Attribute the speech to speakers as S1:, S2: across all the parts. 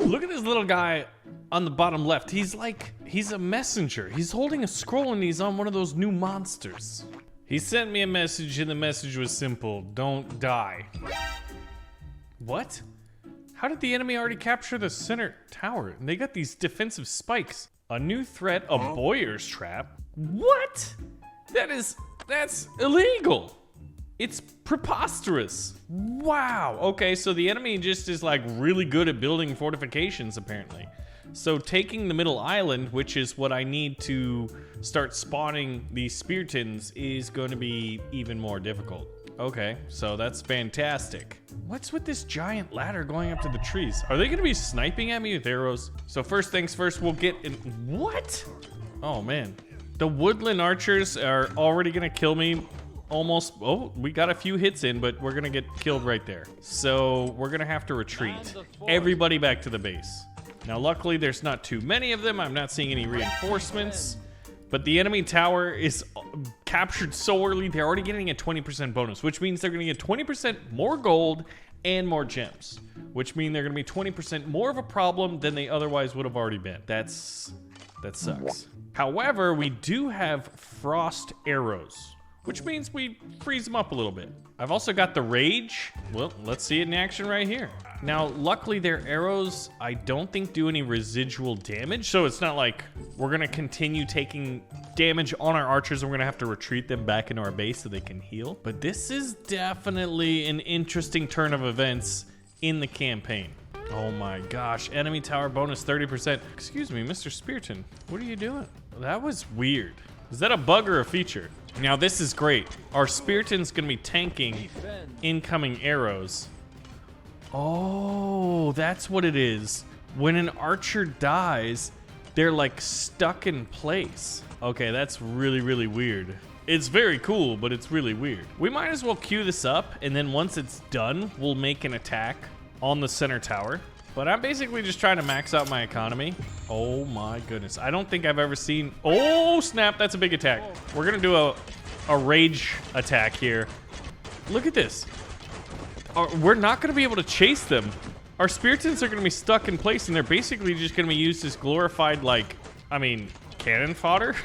S1: Look at this little guy on the bottom left. He's a messenger. He's holding a scroll and he's on one of those new monsters. He sent me a message and the message was simple. Don't die. What? How did the enemy already capture the center tower? And they got these defensive spikes. A new threat, a Boyer's trap. What? That's illegal. It's preposterous. Wow. Okay, so the enemy just is like really good at building fortifications apparently. So taking the middle island, which is what I need to start spawning these speartons, is going to be even more difficult. Okay, so that's fantastic. What's with this giant ladder going up to the trees? Are they going to be sniping at me with arrows? So first things first, we'll get in. What? Oh man. The woodland archers are already going to kill me. Almost. Oh, we got a few hits in, but we're going to get killed right there. So we're going to have to retreat. Everybody back to the base. Now, luckily, there's not too many of them. I'm not seeing any reinforcements. But the enemy tower is captured so early, they're already getting a 20% bonus, which means they're going to get 20% more gold and more gems, which mean they're going to be 20% more of a problem than they otherwise would have already been. That sucks. However, we do have frost arrows, which means we freeze them up a little bit. I've also got the rage. Well, let's see it in action right here. Now, luckily their arrows, I don't think do any residual damage. So it's not like we're gonna continue taking damage on our archers and we're gonna have to retreat them back into our base so they can heal. But this is definitely an interesting turn of events in the campaign. Oh my gosh, enemy tower bonus 30%. Excuse me, Mr. Spearton, what are you doing? That was weird. Is that a bug or a feature? Now this is great. Our Spearton's gonna be tanking incoming arrows. Oh, that's what it is. When an archer dies, they're like stuck in place. Okay, that's really, really weird. It's very cool, but it's really weird. We might as well queue this up, and then once it's done, we'll make an attack on the center tower. But I'm basically just trying to max out my economy. Oh my goodness. I don't think I've ever seen... Oh, snap. That's a big attack. We're going to do a rage attack here. Look at this. We're not going to be able to chase them. Our Speartons are going to be stuck in place, and they're basically just going to be used as glorified, cannon fodder.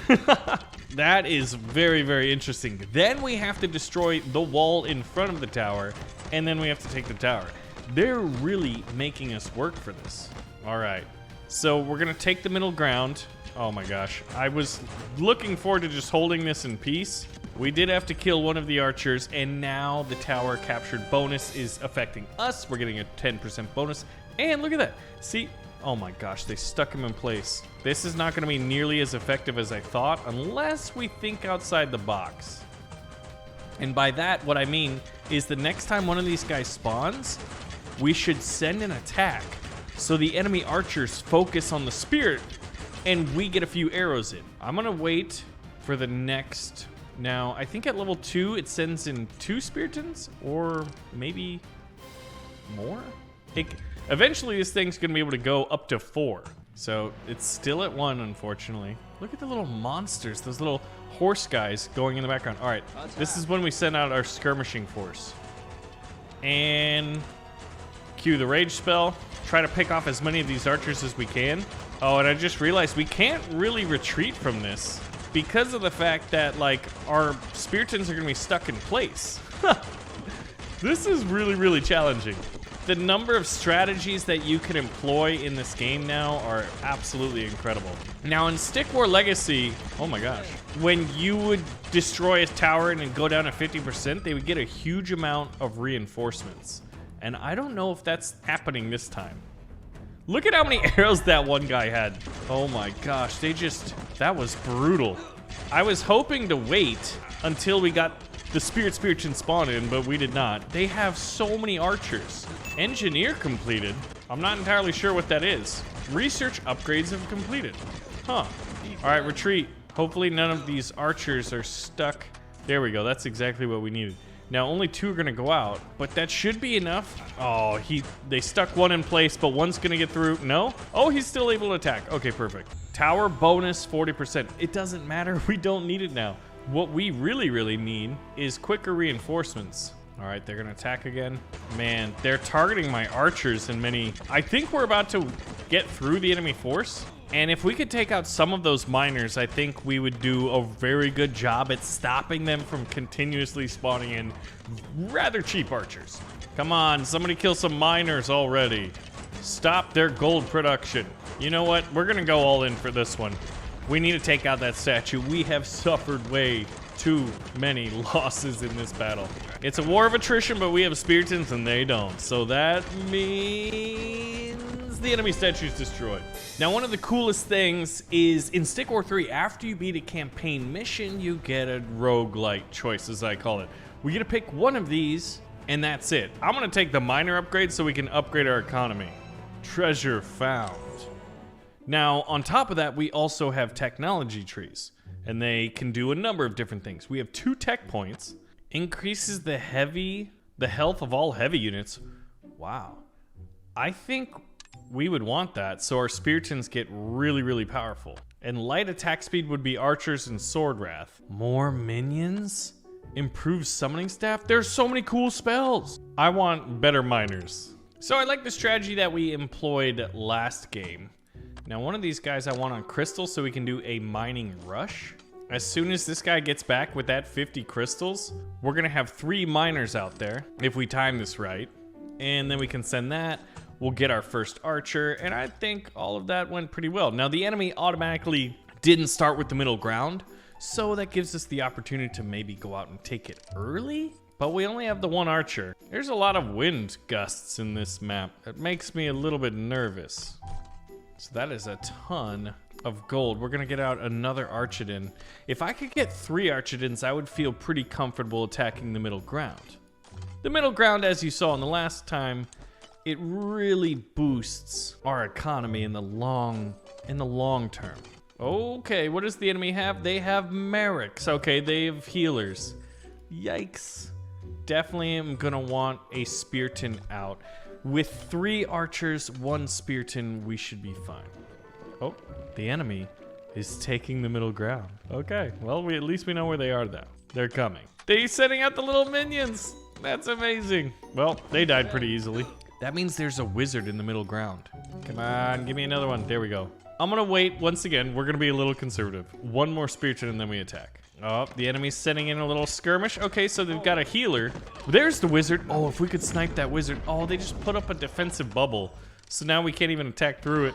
S1: That is very, very interesting. Then we have to destroy the wall in front of the tower, and then we have to take the tower. They're really making us work for this. All right, so we're gonna take the middle ground. Oh my gosh, I was looking forward to just holding this in peace. We did have to kill one of the archers, and now the tower captured bonus is affecting us. We're getting a 10% bonus, and look at that. See, oh my gosh, they stuck him in place. This is not gonna be nearly as effective as I thought unless we think outside the box. And by that, what I mean is the next time one of these guys spawns, we should send an attack so the enemy archers focus on the spirit and we get a few arrows in. I'm gonna wait for the next. Now, I think at level 2, it sends in 2 Speartons or maybe more. Eventually, this thing's gonna be able to go up to 4. So it's still at 1, unfortunately. Look at the little monsters, those little horse guys going in the background. All right, this is when we send out our skirmishing force. And cue the rage spell. Try to pick off as many of these archers as we can. Oh, and I just realized we can't really retreat from this because of the fact that, our Speartons are going to be stuck in place. This is really, really challenging. The number of strategies that you can employ in this game now are absolutely incredible. Now, in Stick War Legacy, oh my gosh, when you would destroy a tower and then go down to 50%, they would get a huge amount of reinforcements. And I don't know if that's happening this time. Look at how many arrows that one guy had. Oh my gosh, that was brutal. I was hoping to wait until we got the Spearton spawn in, but we did not. They have so many archers. Engineer completed. I'm not entirely sure what that is. Research upgrades have completed. Huh. All right, retreat. Hopefully none of these archers are stuck. There we go. That's exactly what we needed. Now, only 2 are going to go out, but that should be enough. Oh, they stuck one in place, but one's going to get through. No? Oh, he's still able to attack. Okay, perfect. Tower bonus 40%. It doesn't matter. We don't need it now. What we really, really need is quicker reinforcements. All right, they're going to attack again. Man, they're targeting my archers in many... I think we're about to get through the enemy force. And if we could take out some of those miners, I think we would do a very good job at stopping them from continuously spawning in rather cheap archers. Come on, somebody kill some miners already. Stop their gold production. You know what? We're gonna go all in for this one. We need to take out that statue. We have suffered way too many losses in this battle. It's a war of attrition, but we have Spiritans and they don't. So that means the enemy statue is destroyed. Now, one of the coolest things is in Stick War 3, after you beat a campaign mission, you get a roguelite choice, as I call it. We get to pick one of these, and that's it. I'm gonna take the miner upgrade so we can upgrade our economy. Treasure found. Now, on top of that, we also have technology trees, and they can do a number of different things. We have 2 tech points, increases the health of all heavy units. Wow. I think we would want that, so our Spiritans get really, really powerful. And light attack speed would be archers and sword wrath. More minions? Improved summoning staff? There's so many cool spells. I want better miners. So I like the strategy that we employed last game. Now, one of these guys I want on crystals so we can do a mining rush. As soon as this guy gets back with that 50 crystals, we're gonna have 3 miners out there, if we time this right. And then we can send that. We'll get our first archer, and I think all of that went pretty well. Now, the enemy automatically didn't start with the middle ground, so that gives us the opportunity to maybe go out and take it early. But we only have the 1 archer. There's a lot of wind gusts in this map. It makes me a little bit nervous. So that is a ton of gold. We're gonna get out another Archidon. If I could get 3 Archidons, I would feel pretty comfortable attacking the middle ground. The middle ground, as you saw in the last time, it really boosts our economy in the long term. Okay, what does the enemy have? They have Merrics. Okay, they have healers. Yikes. Definitely am gonna want a Spearton out. With 3 archers, 1 Spearton, we should be fine. Oh, the enemy is taking the middle ground. Okay, well, at least we know where they are now. They're coming. They're sending out the little minions. That's amazing. Well, they died pretty easily. That means there's a wizard in the middle ground. Come on, give me another one. There we go. I'm gonna wait. Once again, we're gonna be a little conservative. 1 more Spearton and then we attack. Oh, the enemy's sending in a little skirmish. Okay, so they've got a healer. There's the wizard. Oh, if we could snipe that wizard. Oh, they just put up a defensive bubble. So now we can't even attack through it.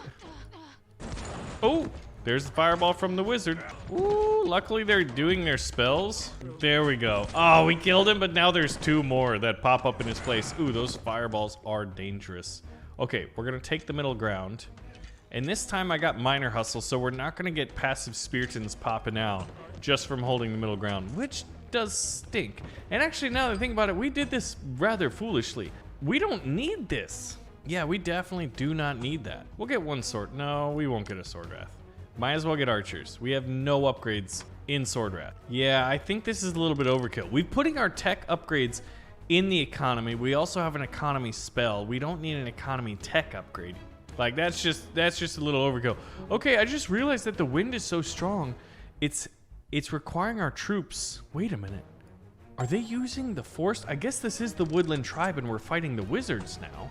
S1: Oh, there's the fireball from the wizard. Ooh, luckily they're doing their spells. There we go. Oh, we killed him, but now there's 2 more that pop up in his place. Ooh, those fireballs are dangerous. Okay, we're gonna take the middle ground. And this time I got Miner Hustle, so we're not gonna get passive Spiritons popping out just from holding the middle ground, which does stink. And actually, now that I think about it, we did this rather foolishly. We don't need this. Yeah, we definitely do not need that. We'll get 1 sword. No, we won't get a sword wrath. Might as well get archers. We have no upgrades in sword wrath. Yeah, I think this is a little bit overkill. We're putting our tech upgrades in the economy. We also have an economy spell. We don't need an economy tech upgrade. Like, that's just a little overkill. Okay, I just realized that the wind is so strong. It's requiring our troops. Wait a minute. Are they using the force? I guess this is the Woodland Tribe and we're fighting the wizards now.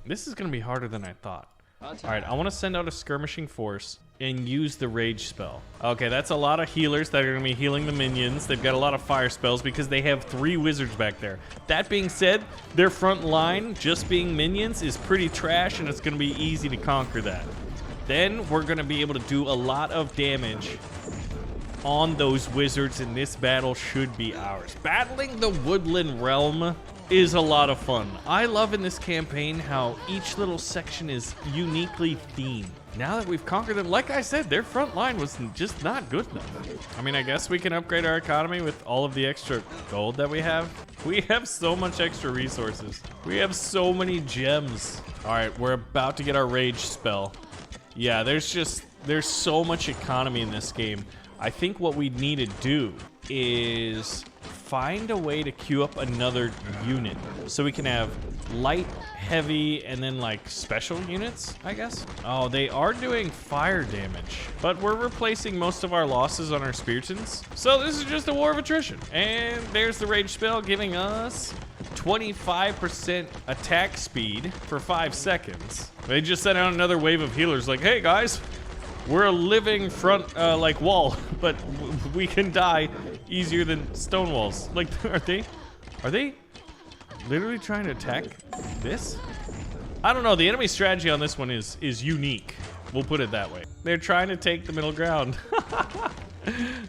S1: This is gonna be harder than I thought. All right, I want to send out a skirmishing force and use the rage spell. Okay, that's a lot of healers that are gonna be healing the minions. They've got a lot of fire spells because they have 3 wizards back there. That being said, their front line, just being minions, is pretty trash and it's gonna be easy to conquer that. Then we're gonna be able to do a lot of damage on those wizards, and this battle should be ours. Battling the Woodland Realm is a lot of fun. I love in this campaign how each little section is uniquely themed. Now that we've conquered them, like I said, their front line was just not good enough. I mean, I guess we can upgrade our economy with all of the extra gold that we have. We have so much extra resources. We have so many gems. All right, we're about to get our rage spell. Yeah, there's so much economy in this game. I think what we need to do is find a way to queue up another unit so we can have light, heavy, and then like special units, I guess. Oh, they are doing fire damage, but we're replacing most of our losses on our Spiritons. So this is just a war of attrition. And there's the rage spell giving us 25% attack speed for 5 seconds. They just sent out another wave of healers like, hey guys, we're a living front like wall, but we can die easier than stone walls. Like, are they literally trying to attack this? I don't know, the enemy strategy on this one is unique. We'll put it that way. They're trying to take the middle ground.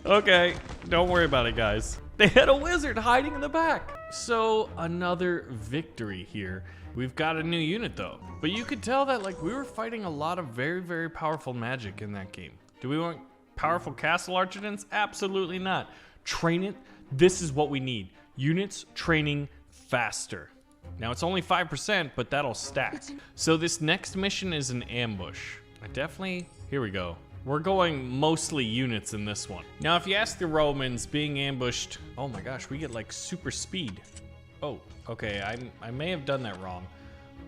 S1: Okay, don't worry about it, guys. They had a wizard hiding in the back. So another victory here. We've got a new unit though. But you could tell that like we were fighting a lot of very, very powerful magic in that game. Do we want powerful castle archidents? Absolutely not. Train it. This is what we need. Units training faster. Now it's only 5%, but that'll stack. So this next mission is an ambush. Here we go. We're going mostly units in this one. Now, if you ask the Romans, being ambushed, oh my gosh, we get like super speed. Oh, okay, I may have done that wrong.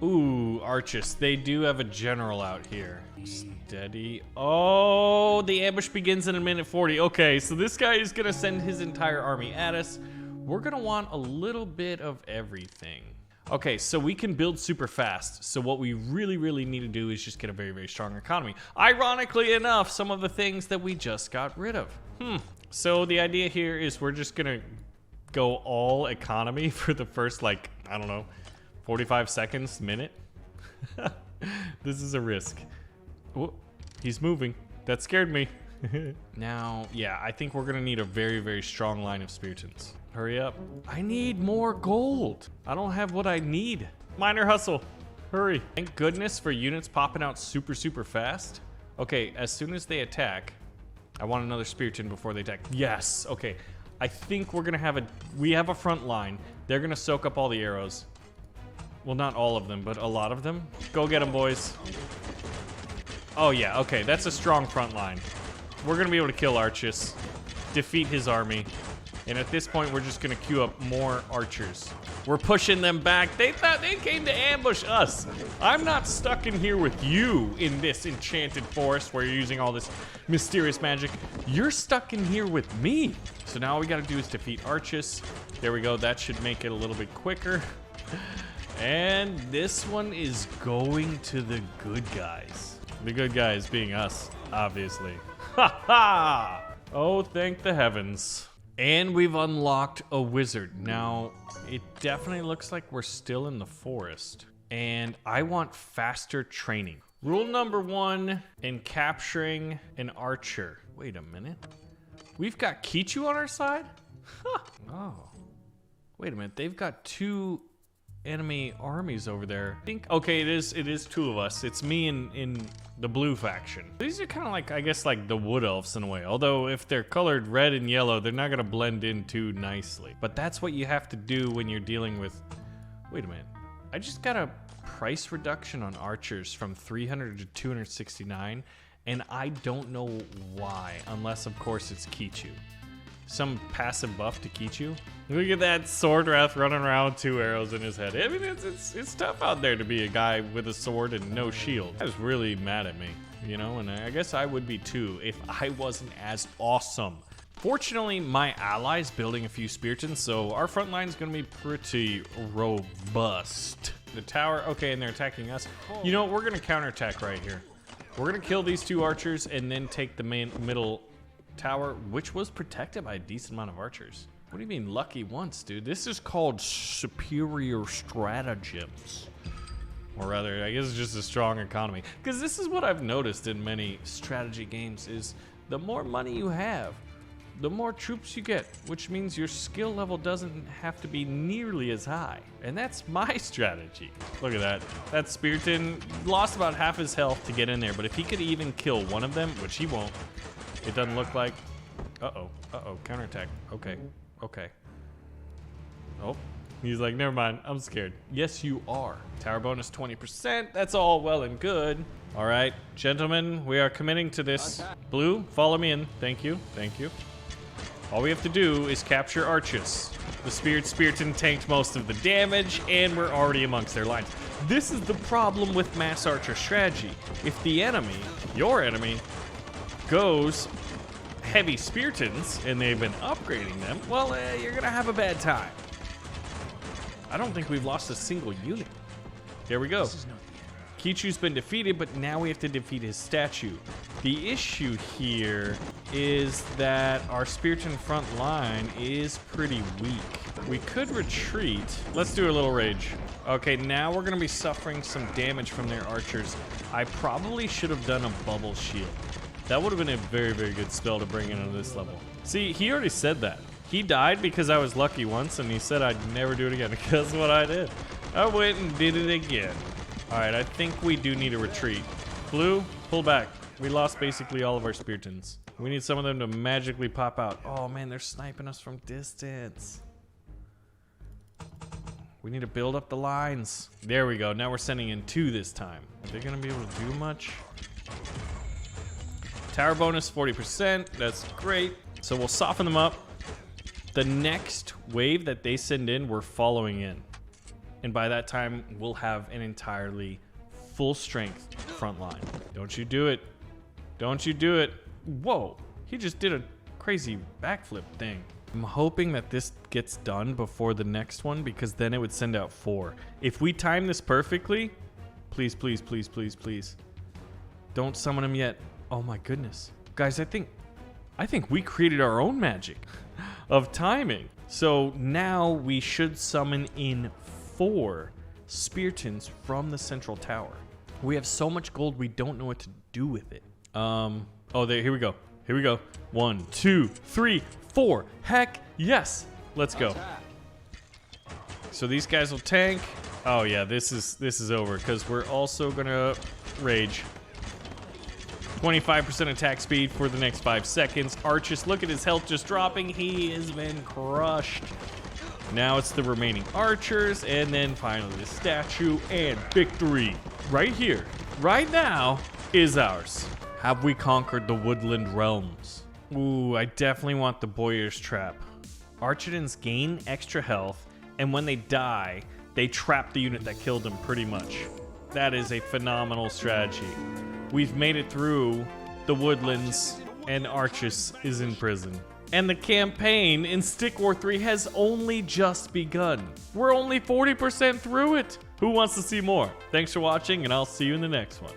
S1: Ooh, Archis, they do have a general out here. Steady. Oh, the ambush begins in 1:40. Okay, so this guy is gonna send his entire army at us. We're gonna want a little bit of everything. Okay, so we can build super fast. So what we really, really need to do is just get a very, very strong economy. Ironically enough, some of the things that we just got rid of. So the idea here is we're just gonna go all economy for the first, like, I don't know, 45 seconds, minute. This is a risk. Oh, he's moving. That scared me. Now, yeah, I think we're gonna need a very, very strong line of Spiritans. Hurry up. I need more gold. I don't have what I need. Miner hustle. Hurry. Thank goodness for units popping out super, super fast. Okay, as soon as they attack, I want another Spiritan before they attack. Yes, okay. I think we're gonna have we have a front line. They're gonna soak up all the arrows. Well, not all of them, but a lot of them. Go get them, boys. Oh yeah, okay, that's a strong front line. We're gonna be able to kill Archis, defeat his army. And at this point, we're just gonna queue up more archers. We're pushing them back. They thought they came to ambush us. I'm not stuck in here with you in this enchanted forest where you're using all this mysterious magic. You're stuck in here with me. So now all we gotta do is defeat Archis. There we go, that should make it a little bit quicker. And this one is going to the good guys. The good guys being us, obviously. Ha ha! Oh, thank the heavens. And we've unlocked a wizard. Now, it definitely looks like we're still in the forest. And I want faster training. Rule number 1 in capturing an archer. Wait a minute. We've got Kichu on our side? Huh. Oh. Wait a minute. They've got 2 enemy armies over there. I think, okay, it is 2 of us. It's me in the blue faction. These are kind of like, I guess, like the wood elves in a way. Although if they're colored red and yellow, they're not gonna blend in too nicely. But that's what you have to do when you're dealing with, wait a minute. I just got a price reduction on archers from 300 to 269, and I don't know why, unless of course it's Kichu. Some passive buff to Kichu. Look at that sword wrath running around with 2 arrows in his head. I mean, it's tough out there to be a guy with a sword and no shield. That was really mad at me, you know, and I guess I would be too if I wasn't as awesome. Fortunately, my ally's building a few Spiritans, so our front line's gonna be pretty robust. The tower, okay, and they're attacking us. You know what, we're gonna counterattack right here. We're gonna kill these 2 archers and then take the middle tower, which was protected by a decent amount of archers. What do you mean lucky once, dude? This is called superior stratagems. Or rather, I guess it's just a strong economy. Because this is what I've noticed in many strategy games is the more money you have, the more troops you get, which means your skill level doesn't have to be nearly as high. And that's my strategy. Look at that. That Spiritan lost about half his health to get in there, but if he could even kill one of them, which he won't, it doesn't look like. Uh-oh, counterattack. Okay. Oh, he's like, never mind, I'm scared. Yes, you are. Tower bonus 20%, that's all well and good. All right, gentlemen, we are committing to this. Blue, follow me in, thank you. All we have to do is capture Archis. The Spiritan tanked most of the damage, and we're already amongst their lines. This is the problem with mass archer strategy. If the enemy, your enemy, goes heavy Spiritans, and they've been upgrading them, well, you're gonna have a bad time. I don't think we've lost a single unit. There we go. Kichu's been defeated, but now we have to defeat his statue. The issue here is that our Spiriton front line is pretty weak. We could retreat. Let's do a little rage. Okay, now we're gonna be suffering some damage from their archers. I probably should have done a bubble shield. That would have been a very, very good spell to bring in on this level. See, he already said that. He died because I was lucky once, and he said I'd never do it again. Guess what I did? I went and did it again. All right, I think we do need a retreat. Blue, pull back. We lost basically all of our Spiritons. We need some of them to magically pop out. Oh man, they're sniping us from distance. We need to build up the lines. There we go. Now we're sending in 2 this time. Are they gonna be able to do much? Tower bonus 40%. That's great. So we'll soften them up. The next wave that they send in, we're following in. And by that time, we'll have an entirely full strength front line. Don't you do it. Don't you do it. Whoa, he just did a crazy backflip thing. I'm hoping that this gets done before the next one, because then it would send out 4. If we time this perfectly, please, please, please, please, please. Don't summon him yet. Oh my goodness. Guys, I think we created our own magic of timing. So now we should summon in 4 Spiritons from the central tower. We have so much gold, we don't know what to do with it. Here we go. Here we go. 1, 2, 3, 4. Heck yes. Let's go. So these guys will tank. Oh yeah, this is over, because we're also gonna rage. 25% attack speed for the next 5 seconds. Archis, look at his health just dropping. He has been crushed. Now it's the remaining archers, and then finally the statue, and victory. Right here, right now, is ours. Have we conquered the Woodland Realms? Ooh, I definitely want the Boyer's Trap. Archidons gain extra health, and when they die, they trap the unit that killed them pretty much. That is a phenomenal strategy. We've made it through the Woodlands, and Archis is in prison. And the campaign in Stick War 3 has only just begun. We're only 40% through it. Who wants to see more? Thanks for watching, and I'll see you in the next one.